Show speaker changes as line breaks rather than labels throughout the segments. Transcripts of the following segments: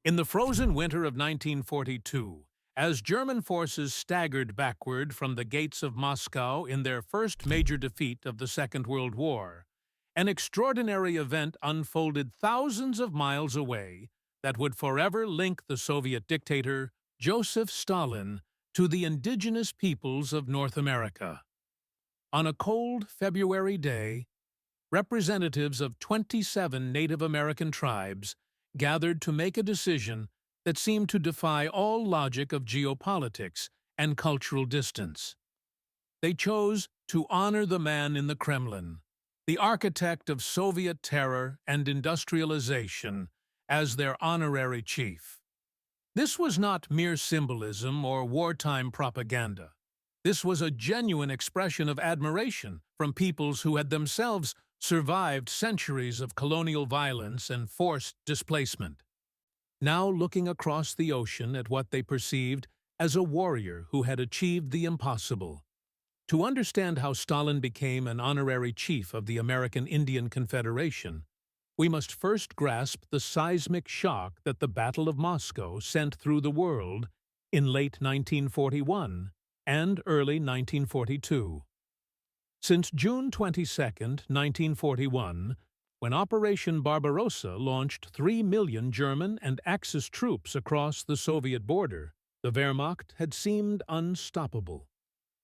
In the frozen winter of 1942, as German forces staggered backward from the gates of Moscow in their first major defeat of the Second World War, an extraordinary event unfolded thousands of miles away that would forever link the Soviet dictator Joseph Stalin to the indigenous peoples of North America. On a cold February day, representatives of 27 Native American tribes gathered to make a decision that seemed to defy all logic of geopolitics and cultural distance. They chose to honor the man in the Kremlin, the architect of Soviet terror and industrialization, as their honorary chief. This was not mere symbolism or wartime propaganda. This was a genuine expression of admiration from peoples who had themselves survived centuries of colonial violence and forced displacement. Now looking across the ocean at what they perceived as a warrior who had achieved the impossible. To understand how Stalin became an honorary chief of the American Indian Confederation, we must first grasp the seismic shock that the Battle of Moscow sent through the world in late 1941 and early 1942. Since June 22, 1941, when Operation Barbarossa launched 3 million German and Axis troops across the Soviet border, the Wehrmacht had seemed unstoppable.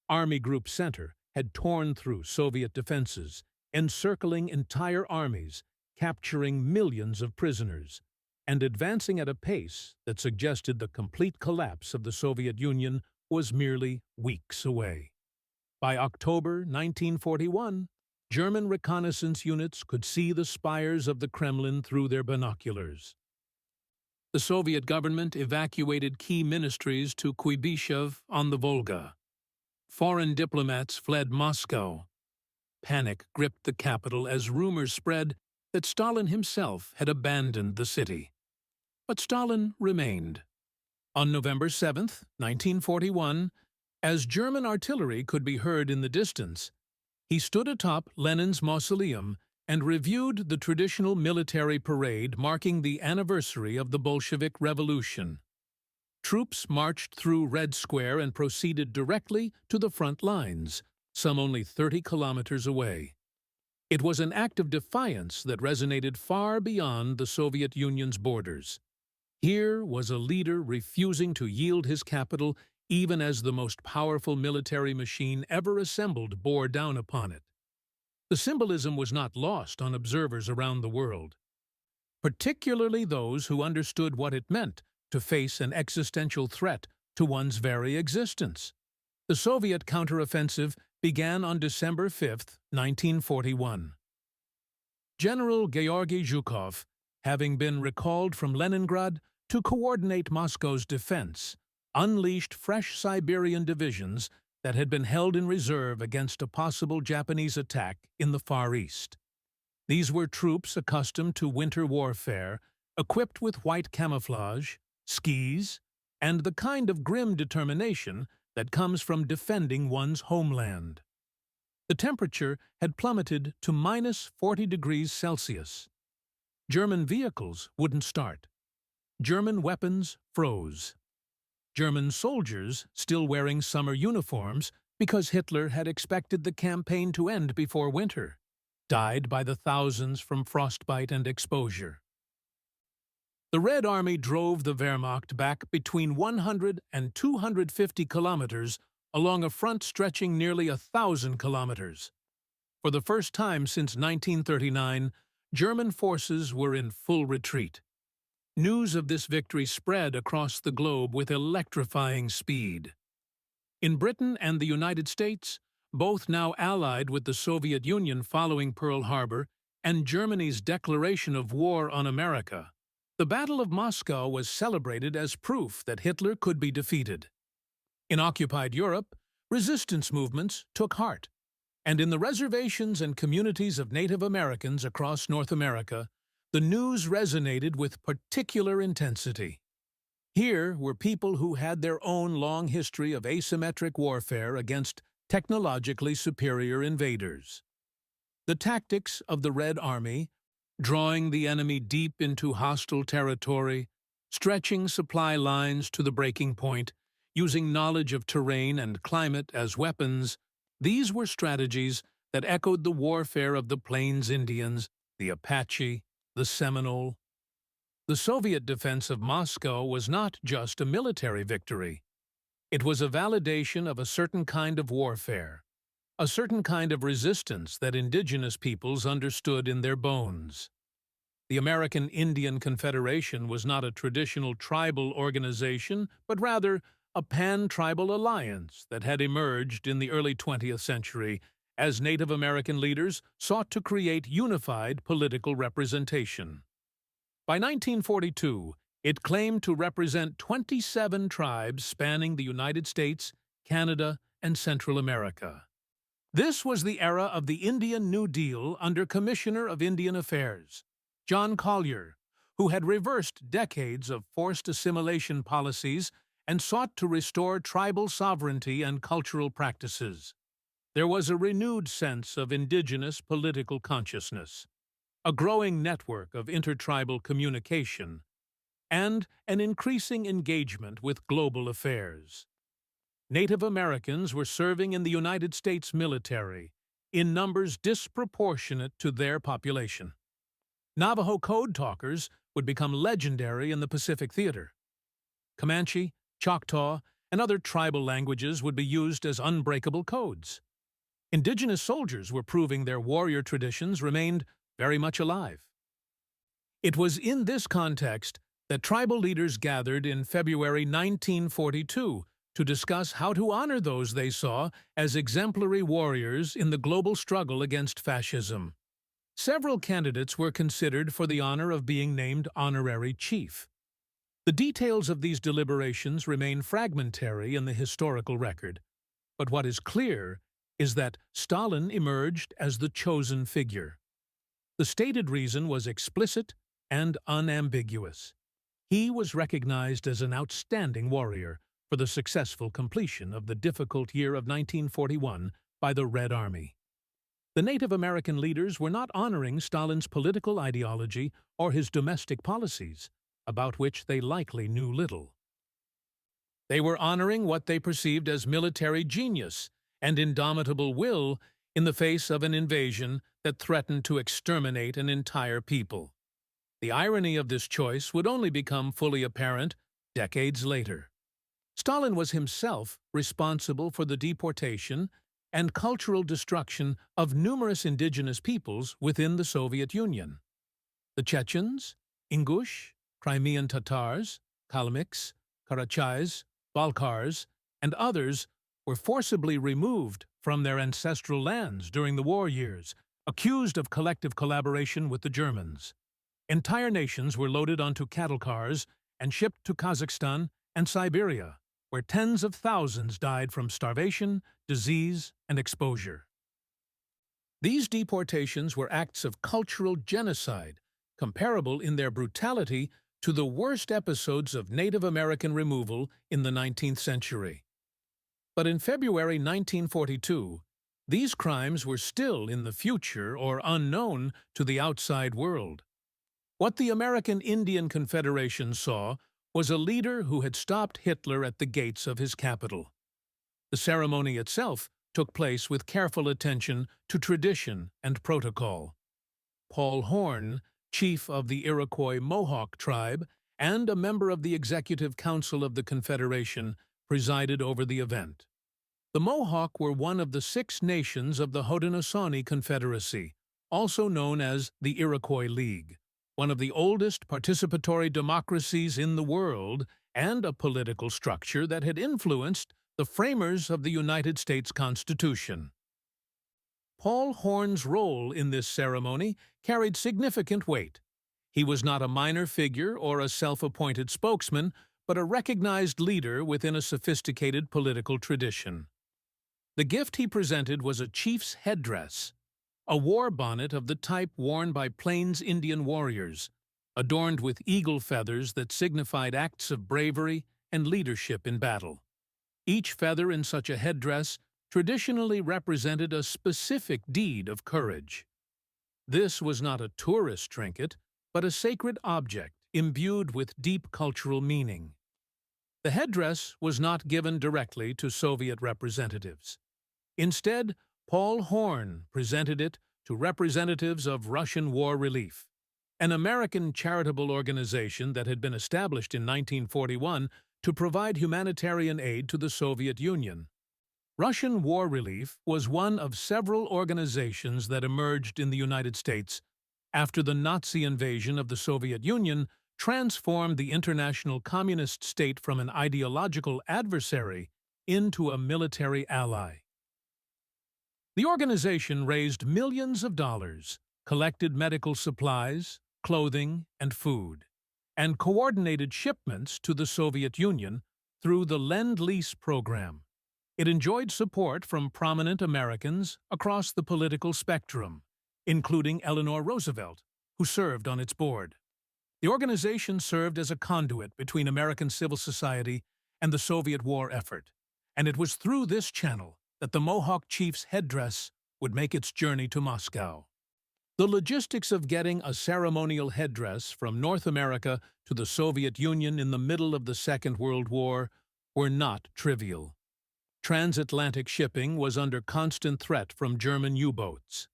Army Group Center had torn through Soviet defenses, encircling entire armies, capturing millions of prisoners, and advancing at a pace that suggested the complete collapse of the Soviet Union was merely weeks away. By October 1941, German reconnaissance units could see the spires of the Kremlin through their binoculars. The Soviet government evacuated key ministries to Kuibyshev on the Volga. Foreign diplomats fled Moscow. Panic gripped the capital as rumors spread that Stalin himself had abandoned the city. But Stalin remained. On November 7, 1941, as German artillery could be heard in the distance, he stood atop Lenin's mausoleum and reviewed the traditional military parade marking the anniversary of the Bolshevik Revolution. Troops marched through Red Square and proceeded directly to the front lines, some only 30 kilometers away. It was an act of defiance that resonated far beyond the Soviet Union's borders. Here was a leader refusing to yield his capital even as the most powerful military machine ever assembled bore down upon it. The symbolism was not lost on observers around the world, particularly those who understood what it meant to face an existential threat to one's very existence. The Soviet counteroffensive began on December 5, 1941. General Georgy Zhukov, having been recalled from Leningrad to coordinate Moscow's defense, unleashed fresh Siberian divisions that had been held in reserve against a possible Japanese attack in the Far East. These were troops accustomed to winter warfare, equipped with white camouflage, skis, and the kind of grim determination that comes from defending one's homeland. The temperature had plummeted to minus 40 degrees Celsius. German vehicles wouldn't start. German weapons froze. German soldiers, still wearing summer uniforms because Hitler had expected the campaign to end before winter, died by the thousands from frostbite and exposure. The Red Army drove the Wehrmacht back between 100 and 250 kilometers along a front stretching nearly 1,000 kilometers. For the first time since 1939, German forces were in full retreat. News of this victory spread across the globe with electrifying speed. In Britain and the United States, both now allied with the Soviet Union following Pearl Harbor and Germany's declaration of war on America, the Battle of Moscow was celebrated as proof that Hitler could be defeated. In occupied Europe, resistance movements took heart, and in the reservations and communities of Native Americans across North America, the news resonated with particular intensity. Here were people who had their own long history of asymmetric warfare against technologically superior invaders. The tactics of the Red Army, drawing the enemy deep into hostile territory, stretching supply lines to the breaking point, using knowledge of terrain and climate as weapons. These were strategies that echoed the warfare of the Plains Indians, the Apache, the Seminole. The Soviet defense of Moscow was not just a military victory. It was a validation of a certain kind of warfare, a certain kind of resistance that indigenous peoples understood in their bones. The American Indian Confederation was not a traditional tribal organization, but rather a pan-tribal alliance that had emerged in the early 20th century as Native American leaders sought to create unified political representation. By 1942, it claimed to represent 27 tribes spanning the United States, Canada, and Central America. This was the era of the Indian New Deal under Commissioner of Indian Affairs, John Collier, who had reversed decades of forced assimilation policies and sought to restore tribal sovereignty and cultural practices. There was a renewed sense of indigenous political consciousness, a growing network of intertribal communication, and an increasing engagement with global affairs. Native Americans were serving in the United States military, in numbers disproportionate to their population. Navajo code talkers would become legendary in the Pacific Theater. Comanche, Choctaw, and other tribal languages would be used as unbreakable codes. Indigenous soldiers were proving their warrior traditions remained very much alive. It was in this context that tribal leaders gathered in February 1942 to discuss how to honor those they saw as exemplary warriors in the global struggle against fascism. Several candidates were considered for the honor of being named honorary chief. The details of these deliberations remain fragmentary in the historical record, but what is clear is that Stalin emerged as the chosen figure. The stated reason was explicit and unambiguous. He was recognized as an outstanding warrior for the successful completion of the difficult year of 1941 by the Red Army. The Native American leaders were not honoring Stalin's political ideology or his domestic policies, about which they likely knew little. They were honoring what they perceived as military genius and indomitable will in the face of an invasion that threatened to exterminate an entire people. The irony of this choice would only become fully apparent decades later. Stalin was himself responsible for the deportation and cultural destruction of numerous indigenous peoples within the Soviet Union. The Chechens, Ingush, Crimean Tatars, Kalmyks, Karachais, Balkars, and others were forcibly removed from their ancestral lands during the war years, accused of collective collaboration with the Germans. Entire nations were loaded onto cattle cars and shipped to Kazakhstan and Siberia, where tens of thousands died from starvation, disease, and exposure. These deportations were acts of cultural genocide, comparable in their brutality to the worst episodes of Native American removal in the 19th century. But in February 1942, these crimes were still in the future or unknown to the outside world. What the American Indian Confederation saw was a leader who had stopped Hitler at the gates of his capital. The ceremony itself took place with careful attention to tradition and protocol. Paul Horn, chief of the Iroquois Mohawk tribe and a member of the Executive Council of the Confederation, presided over the event. The Mohawk were one of the 6 nations of the Haudenosaunee Confederacy, also known as the Iroquois League, one of the oldest participatory democracies in the world and a political structure that had influenced the framers of the United States Constitution. Paul Horn's role in this ceremony carried significant weight. He was not a minor figure or a self-appointed spokesman, but a recognized leader within a sophisticated political tradition. The gift he presented was a chief's headdress, a war bonnet of the type worn by Plains Indian warriors, adorned with eagle feathers that signified acts of bravery and leadership in battle. Each feather in such a headdress traditionally represented a specific deed of courage. This was not a tourist trinket, but a sacred object imbued with deep cultural meaning. The headdress was not given directly to Soviet representatives. Instead, Paul Horn presented it to representatives of Russian War Relief, an American charitable organization that had been established in 1941 to provide humanitarian aid to the Soviet Union. Russian War Relief was one of several organizations that emerged in the United States after the Nazi invasion of the Soviet Union transformed the international communist state from an ideological adversary into a military ally. The organization raised millions of dollars, collected medical supplies, clothing, and food, and coordinated shipments to the Soviet Union through the Lend-Lease program. It enjoyed support from prominent Americans across the political spectrum, including Eleanor Roosevelt, who served on its board. The organization served as a conduit between American civil society and the Soviet war effort, and it was through this channel that the Mohawk chief's headdress would make its journey to Moscow. The logistics of getting a ceremonial headdress from North America to the Soviet Union in the middle of the Second World War were not trivial. Transatlantic shipping was under constant threat from German U-boats.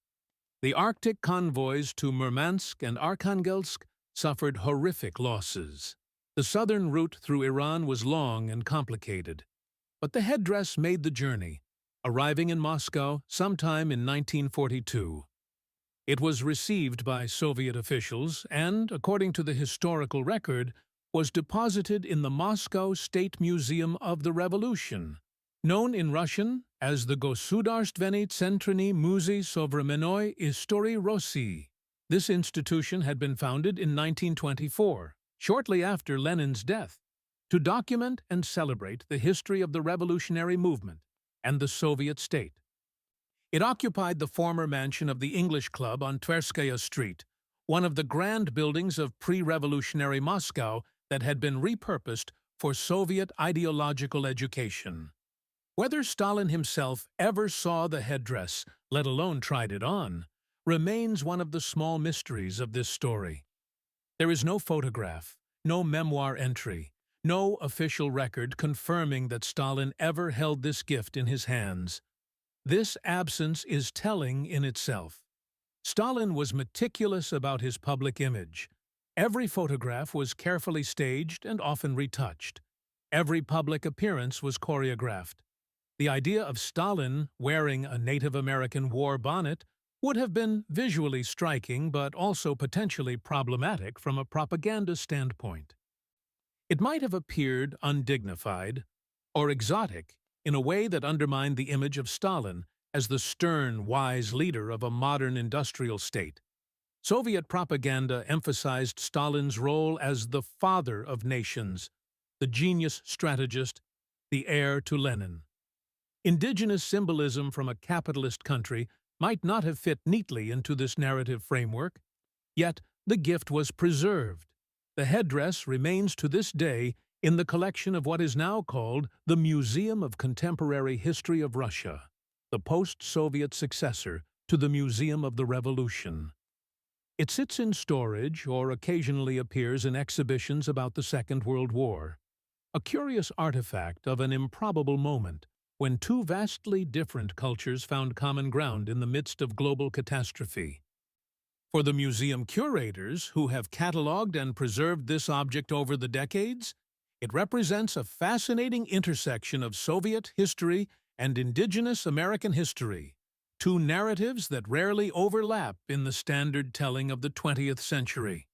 The Arctic convoys to Murmansk and Arkhangelsk suffered horrific losses. The southern route through Iran was long and complicated, but the headdress made the journey, arriving in Moscow sometime in 1942. It was received by Soviet officials and, according to the historical record, was deposited in the Moscow State Museum of the Revolution, known in Russian as the Gosudarstvenny Centralny Muzey Sovremennoy Istorii Rossii. This institution had been founded in 1924, shortly after Lenin's death, to document and celebrate the history of the revolutionary movement and the Soviet state. It occupied the former mansion of the English Club on Tverskaya Street, one of the grand buildings of pre-revolutionary Moscow that had been repurposed for Soviet ideological education. Whether Stalin himself ever saw the headdress, let alone tried it on, remains one of the small mysteries of this story. There is no photograph, no memoir entry, no official record confirming that Stalin ever held this gift in his hands. This absence is telling in itself. Stalin was meticulous about his public image. Every photograph was carefully staged and often retouched. Every public appearance was choreographed. The idea of Stalin wearing a Native American war bonnet would have been visually striking but also potentially problematic from a propaganda standpoint. It might have appeared undignified or exotic in a way that undermined the image of Stalin as the stern, wise leader of a modern industrial state. Soviet propaganda emphasized Stalin's role as the father of nations, the genius strategist, the heir to Lenin. Indigenous symbolism from a capitalist country might not have fit neatly into this narrative framework, yet the gift was preserved. The headdress remains to this day in the collection of what is now called the Museum of Contemporary History of Russia, the post-Soviet successor to the Museum of the Revolution. It sits in storage or occasionally appears in exhibitions about the Second World War, a curious artifact of an improbable moment when two vastly different cultures found common ground in the midst of global catastrophe. For the museum curators who have catalogued and preserved this object over the decades, it represents a fascinating intersection of Soviet history and Indigenous American history, two narratives that rarely overlap in the standard telling of the 20th century.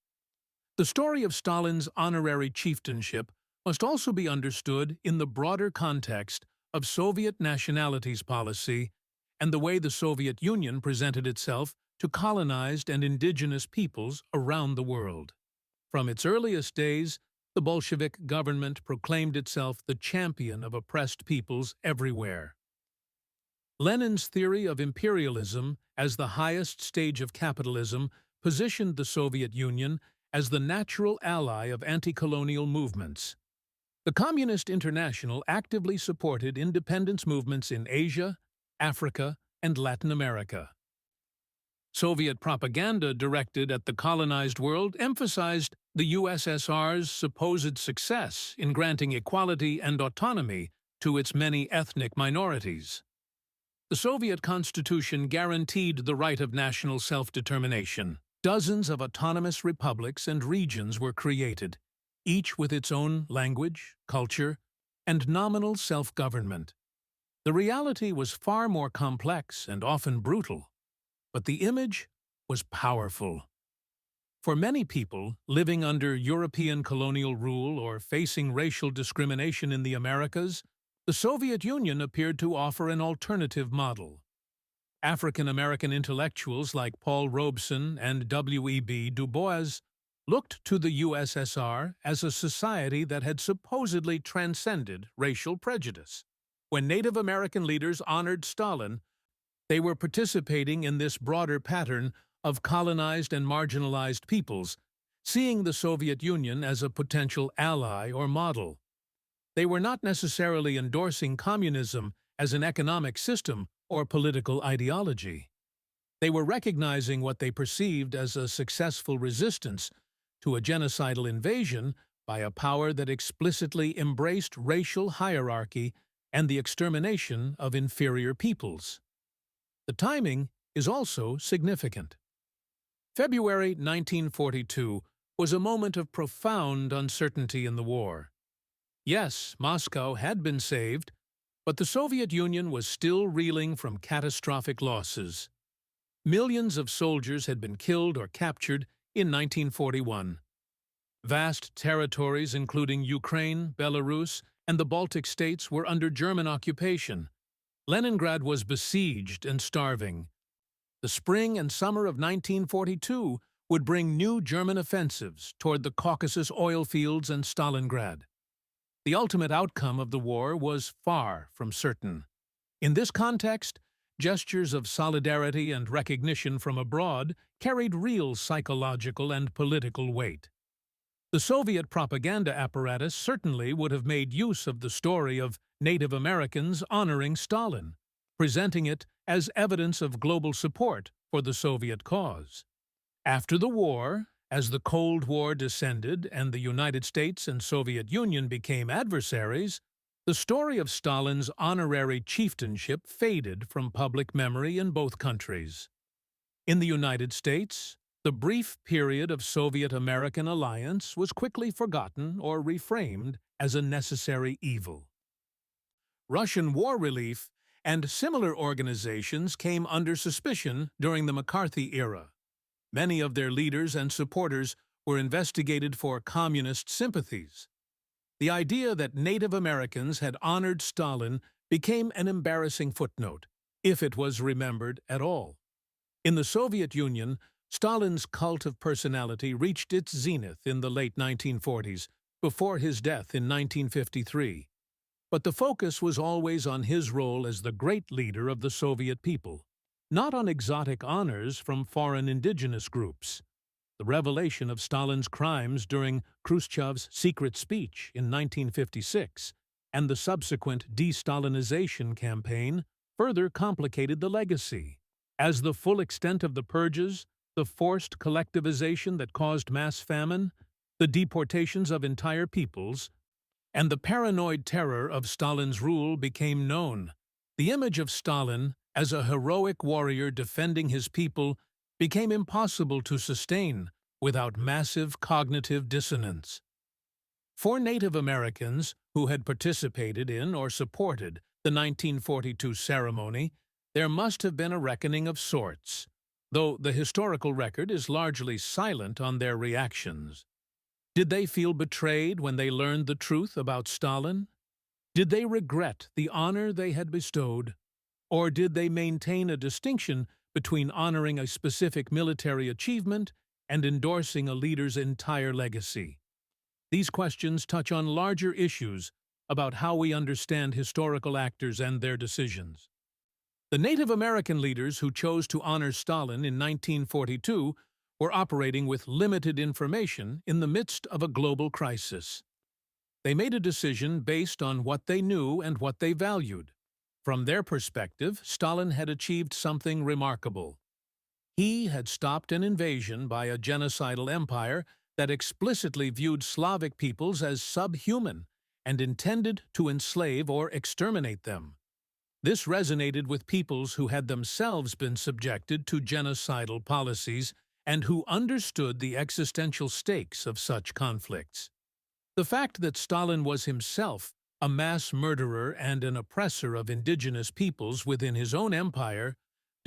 The story of Stalin's honorary chieftainship must also be understood in the broader context of Soviet nationalities policy and the way the Soviet Union presented itself to colonized and indigenous peoples around the world. From its earliest days, the Bolshevik government proclaimed itself the champion of oppressed peoples everywhere. Lenin's theory of imperialism as the highest stage of capitalism positioned the Soviet Union as the natural ally of anti-colonial movements. The Communist International actively supported independence movements in Asia, Africa, and Latin America. Soviet propaganda directed at the colonized world emphasized the USSR's supposed success in granting equality and autonomy to its many ethnic minorities. The Soviet Constitution guaranteed the right of national self-determination. Dozens of autonomous republics and regions were created, each with its own language, culture, and nominal self-government. The reality was far more complex and often brutal, but the image was powerful. For many people living under European colonial rule or facing racial discrimination in the Americas, the Soviet Union appeared to offer an alternative model. African-American intellectuals like Paul Robeson and W.E.B. Du Bois looked to the USSR as a society that had supposedly transcended racial prejudice. When Native American leaders honored Stalin, they were participating in this broader pattern of colonized and marginalized peoples, seeing the Soviet Union as a potential ally or model. They were not necessarily endorsing communism as an economic system or political ideology. They were recognizing what they perceived as a successful resistance to a genocidal invasion by a power that explicitly embraced racial hierarchy and the extermination of inferior peoples. The timing is also significant. February 1942 was a moment of profound uncertainty in the war. Yes, Moscow had been saved, but the Soviet Union was still reeling from catastrophic losses. Millions of soldiers had been killed or captured in 1941. Vast territories including Ukraine, Belarus, and the Baltic states were under German occupation. Leningrad was besieged and starving. The spring and summer of 1942 would bring new German offensives toward the Caucasus oil fields and Stalingrad. The ultimate outcome of the war was far from certain. In this context, gestures of solidarity and recognition from abroad carried real psychological and political weight. The Soviet propaganda apparatus certainly would have made use of the story of Native Americans honoring Stalin, presenting it as evidence of global support for the Soviet cause. After the war, as the Cold War descended and the United States and Soviet Union became adversaries, the story of Stalin's honorary chieftainship faded from public memory in both countries. In the United States, the brief period of Soviet-American alliance was quickly forgotten or reframed as a necessary evil. Russian war relief and similar organizations came under suspicion during the McCarthy era. Many of their leaders and supporters were investigated for communist sympathies. The idea that Native Americans had honored Stalin became an embarrassing footnote, if it was remembered at all. In the Soviet Union, Stalin's cult of personality reached its zenith in the late 1940s, before his death in 1953. But the focus was always on his role as the great leader of the Soviet people, not on exotic honors from foreign indigenous groups. The revelation of Stalin's crimes during Khrushchev's secret speech in 1956 and the subsequent de-Stalinization campaign further complicated the legacy. As the full extent of the purges, the forced collectivization that caused mass famine, the deportations of entire peoples, and the paranoid terror of Stalin's rule became known, the image of Stalin as a heroic warrior defending his people became impossible to sustain without massive cognitive dissonance. For Native Americans who had participated in or supported the 1942 ceremony, there must have been a reckoning of sorts, though the historical record is largely silent on their reactions. Did they feel betrayed when they learned the truth about Stalin? Did they regret the honor they had bestowed? Or did they maintain a distinction between honoring a specific military achievement and endorsing a leader's entire legacy? These questions touch on larger issues about how we understand historical actors and their decisions. The Native American leaders who chose to honor Stalin in 1942 were operating with limited information in the midst of a global crisis. They made a decision based on what they knew and what they valued. From their perspective, Stalin had achieved something remarkable. He had stopped an invasion by a genocidal empire that explicitly viewed Slavic peoples as subhuman and intended to enslave or exterminate them. This resonated with peoples who had themselves been subjected to genocidal policies and who understood the existential stakes of such conflicts. The fact that Stalin was himself a mass murderer and an oppressor of indigenous peoples within his own empire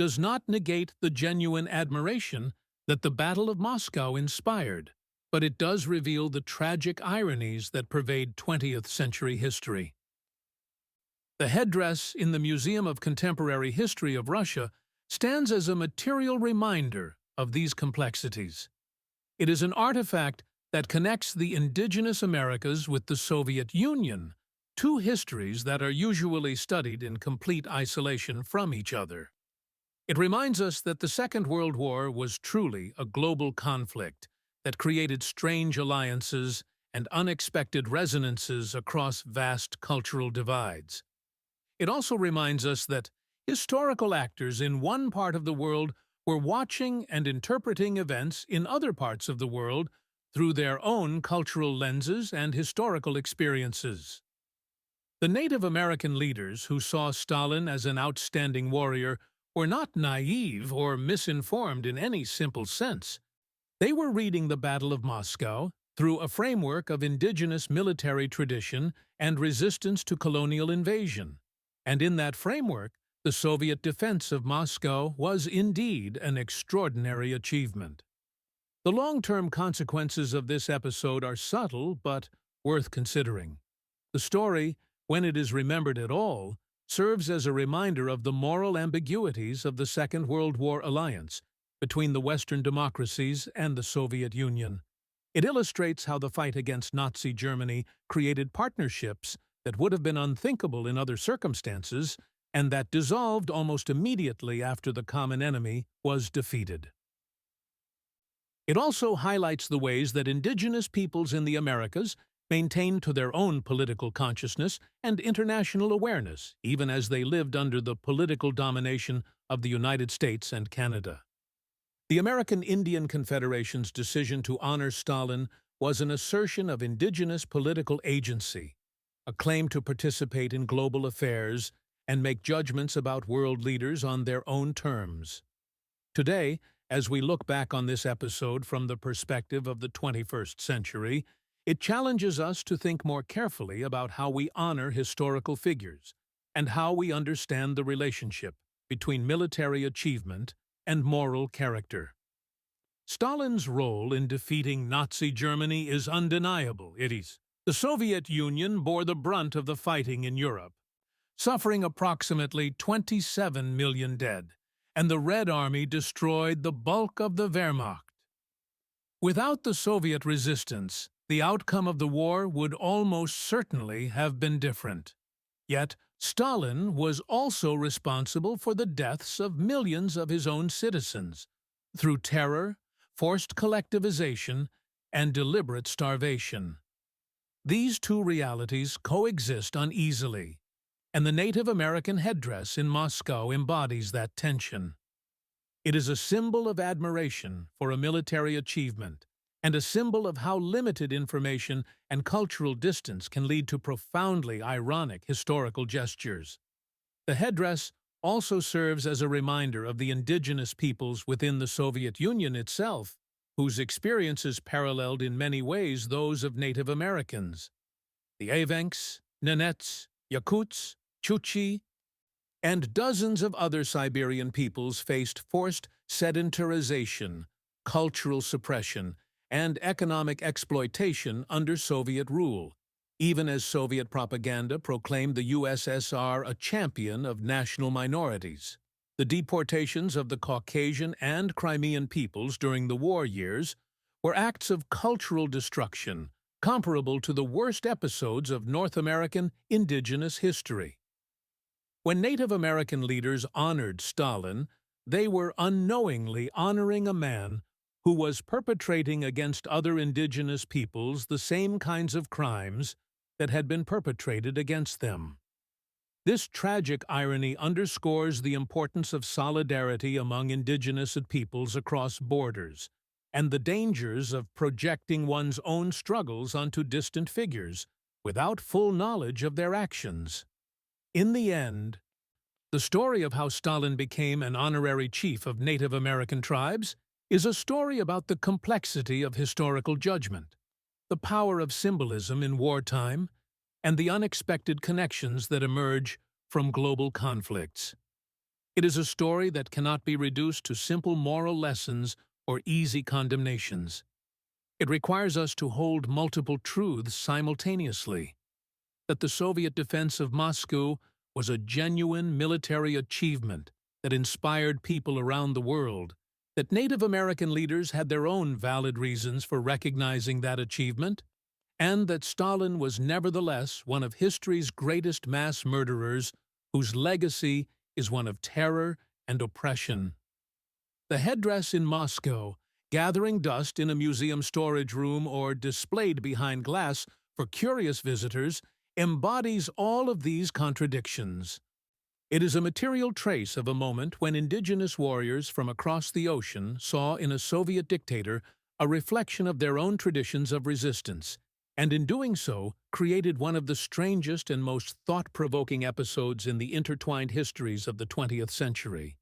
does not negate the genuine admiration that the Battle of Moscow inspired, but it does reveal the tragic ironies that pervade 20th century history. The headdress in the Museum of Contemporary History of Russia stands as a material reminder of these complexities. It is an artifact that connects the indigenous Americas with the Soviet Union, two histories that are usually studied in complete isolation from each other. It reminds us that the Second World War was truly a global conflict that created strange alliances and unexpected resonances across vast cultural divides. It also reminds us that historical actors in one part of the world were watching and interpreting events in other parts of the world through their own cultural lenses and historical experiences. The Native American leaders who saw Stalin as an outstanding warrior were not naive or misinformed in any simple sense. They were reading the Battle of Moscow through a framework of indigenous military tradition and resistance to colonial invasion. And in that framework, the Soviet defense of Moscow was indeed an extraordinary achievement. The long-term consequences of this episode are subtle but worth considering. The story, when it is remembered at all, serves as a reminder of the moral ambiguities of the Second World War alliance between the Western democracies and the Soviet Union. It illustrates how the fight against Nazi Germany created partnerships that would have been unthinkable in other circumstances and that dissolved almost immediately after the common enemy was defeated. It also highlights the ways that indigenous peoples in the Americas maintained to their own political consciousness and international awareness, even as they lived under the political domination of the United States and Canada. The American Indian Confederation's decision to honor Stalin was an assertion of indigenous political agency, a claim to participate in global affairs and make judgments about world leaders on their own terms. Today, as we look back on this episode from the perspective of the 21st century, it challenges us to think more carefully about how we honor historical figures and how we understand the relationship between military achievement and moral character. Stalin's role in defeating Nazi Germany is undeniable. The Soviet Union bore the brunt of the fighting in Europe, suffering approximately 27 million dead, and the Red Army destroyed the bulk of the Wehrmacht. Without the Soviet resistance, the outcome of the war would almost certainly have been different. Yet, Stalin was also responsible for the deaths of millions of his own citizens, through terror, forced collectivization, and deliberate starvation. These two realities coexist uneasily, and the Native American headdress in Moscow embodies that tension. It is a symbol of admiration for a military achievement, and a symbol of how limited information and cultural distance can lead to profoundly ironic historical gestures. The headdress also serves as a reminder of the indigenous peoples within the Soviet Union itself, whose experiences paralleled in many ways those of Native Americans. The Evenks, Nenets, Yakuts, Chukchi, and dozens of other Siberian peoples faced forced sedentarization, cultural suppression, and economic exploitation under Soviet rule, even as Soviet propaganda proclaimed the USSR a champion of national minorities. The deportations of the Caucasian and Crimean peoples during the war years were acts of cultural destruction comparable to the worst episodes of North American indigenous history. When Native American leaders honored Stalin, they were unknowingly honoring a man who was perpetrating against other indigenous peoples the same kinds of crimes that had been perpetrated against them. This tragic irony underscores the importance of solidarity among indigenous peoples across borders, and the dangers of projecting one's own struggles onto distant figures without full knowledge of their actions. In the end, the story of how Stalin became an honorary chief of Native American tribes is a story about the complexity of historical judgment, the power of symbolism in wartime, and the unexpected connections that emerge from global conflicts. It is a story that cannot be reduced to simple moral lessons or easy condemnations. It requires us to hold multiple truths simultaneously: that the Soviet defense of Moscow was a genuine military achievement that inspired people around the world, that Native American leaders had their own valid reasons for recognizing that achievement, and that Stalin was nevertheless one of history's greatest mass murderers whose legacy is one of terror and oppression. The headdress in Moscow, gathering dust in a museum storage room or displayed behind glass for curious visitors, embodies all of these contradictions. It is a material trace of a moment when indigenous warriors from across the ocean saw in a Soviet dictator a reflection of their own traditions of resistance, and in doing so created one of the strangest and most thought-provoking episodes in the intertwined histories of the 20th century.